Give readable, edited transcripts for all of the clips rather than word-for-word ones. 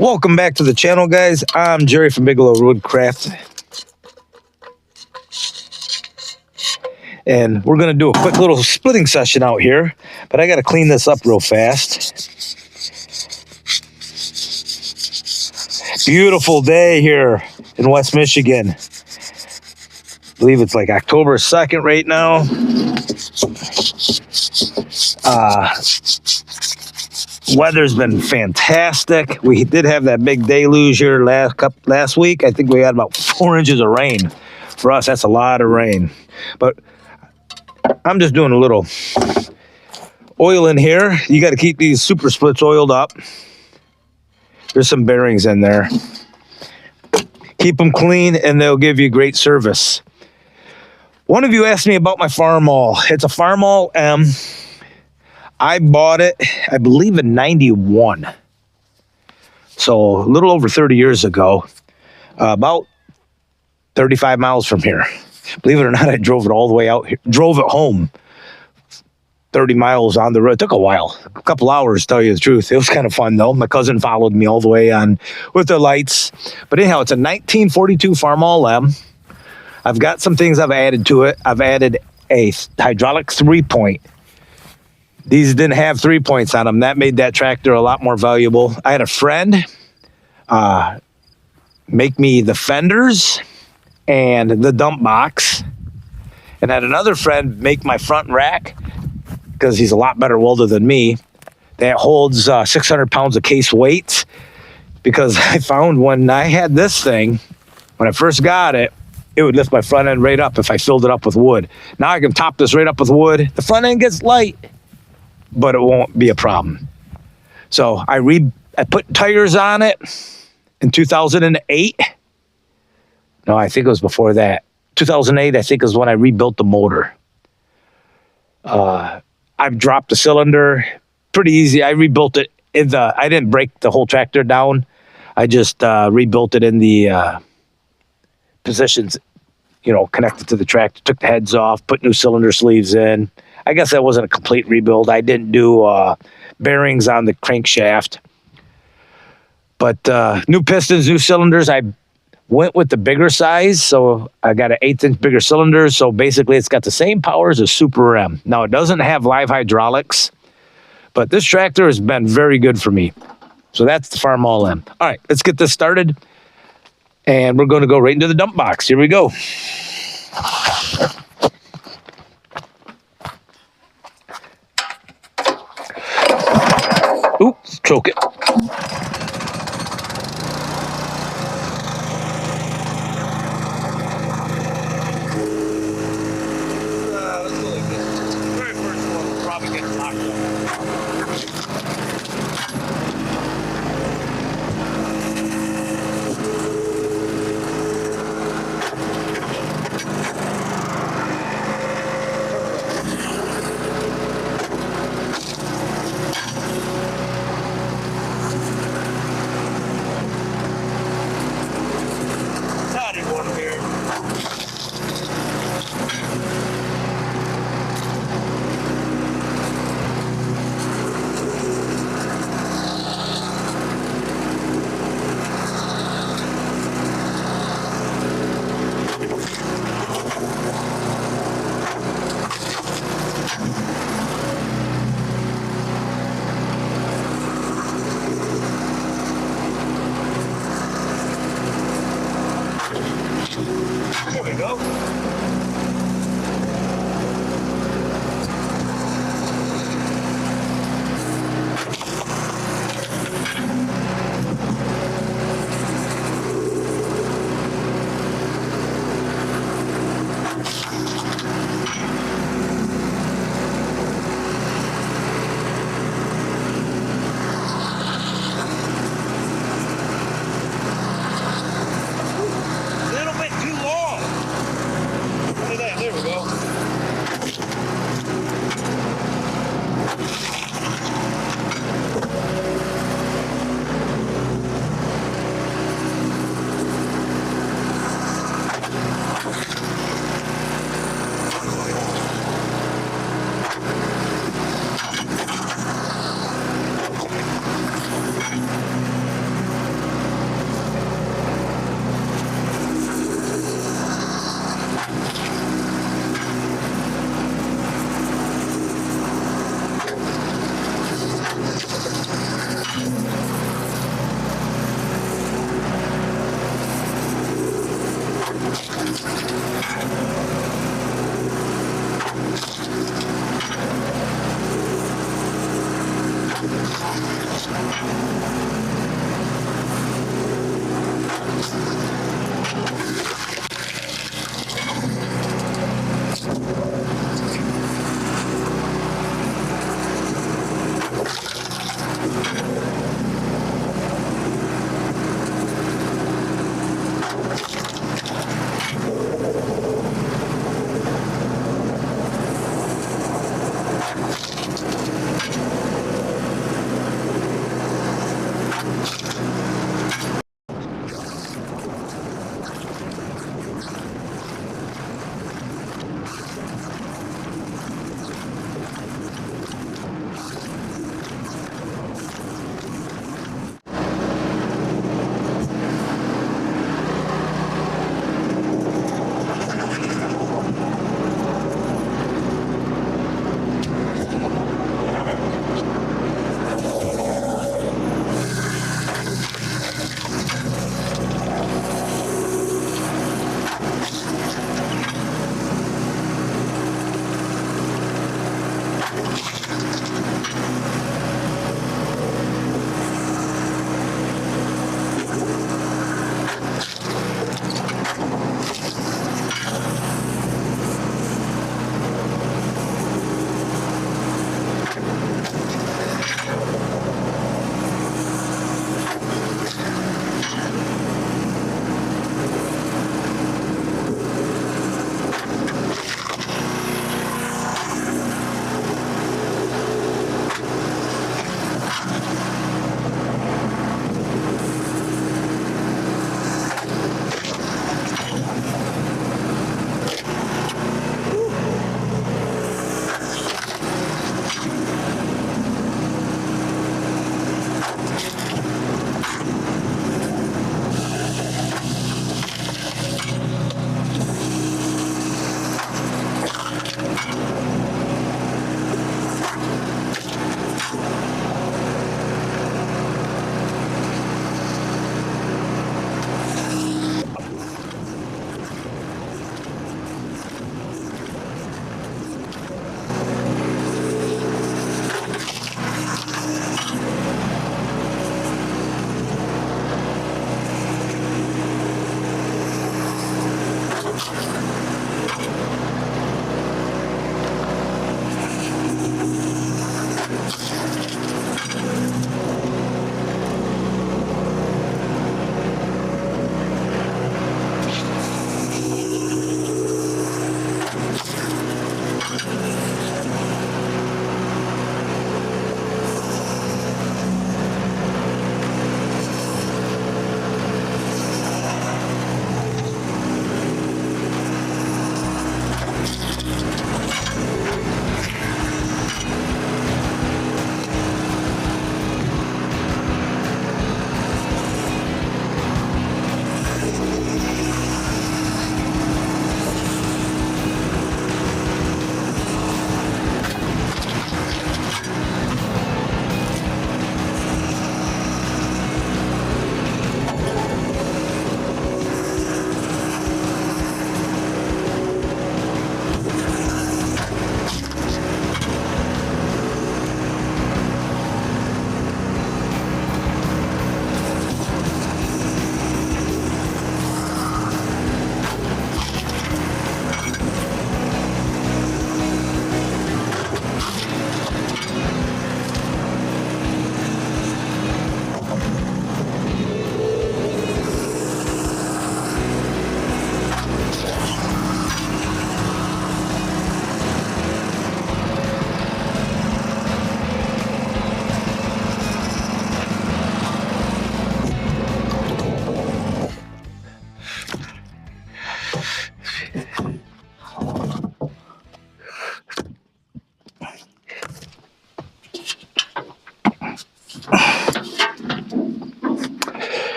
Welcome back to the channel, guys. I'm Jerry from Bigelow Woodcraft, and we're going to do a quick little splitting session out here, but I got to clean this up real fast. Beautiful day here in West Michigan. I believe it's like October 2nd right now. Weather's been fantastic. We did have that big deluge here last week. I think we had about 4 inches of rain. For us, that's a lot of rain. But I'm just doing a little oil in here. You got to keep these SuperSplits oiled up. There's some bearings in there. Keep them clean and they'll give you great service. One of you asked me about my Farmall. It's a Farmall M. I bought it, I believe, in 91. So a little over 30 years ago, about 35 miles from here. Believe it or not, I drove it all the way out here, drove it home 30 miles on the road. It took a while, a couple hours, to tell you the truth. It was kind of fun, though. My cousin followed me all the way on with the lights. But anyhow, it's a 1942 Farmall M. I've got some things I've added to it. I've added a hydraulic 3-point. These didn't have 3 points on them. That made that tractor a lot more valuable. I had a friend make me the fenders and the dump box. And I had another friend make my front rack, because he's a lot better welder than me, that holds 600 pounds of case weights. Because I found when I had this thing, when I first got it, it would lift my front end right up if I filled it up with wood. Now I can top this right up with wood. The front end gets light, but it won't be a problem. So I put tires on it in 2008. No, I think it was before that. 2008, I think, is when I rebuilt the motor. I've dropped the cylinder pretty easy. I rebuilt it I didn't break the whole tractor down. I just rebuilt it in the positions, connected to the tractor, took the heads off, put new cylinder sleeves in. I guess that wasn't a complete rebuild. I didn't do bearings on the crankshaft. But new pistons, new cylinders. I went with the bigger size, so I got an 1/8 inch bigger cylinder. So basically, it's got the same power as a Super M. Now, it doesn't have live hydraulics, but this tractor has been very good for me. So that's the Farmall M. All right, let's get this started. And we're going to go right into the dump box. Here we go. Oops, choke it.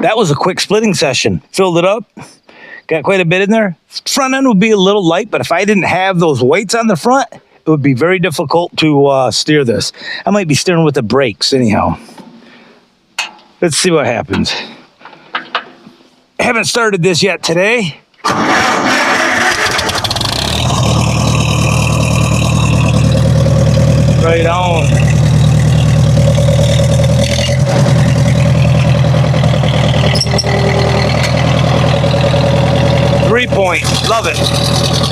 That was a quick splitting session. Filled it up. Got quite a bit in there. Front end would be a little light, but if I didn't have those weights on the front, it would be very difficult to steer this. I might be steering with the brakes anyhow. Let's see what happens. Haven't started this yet today. Right on. love it.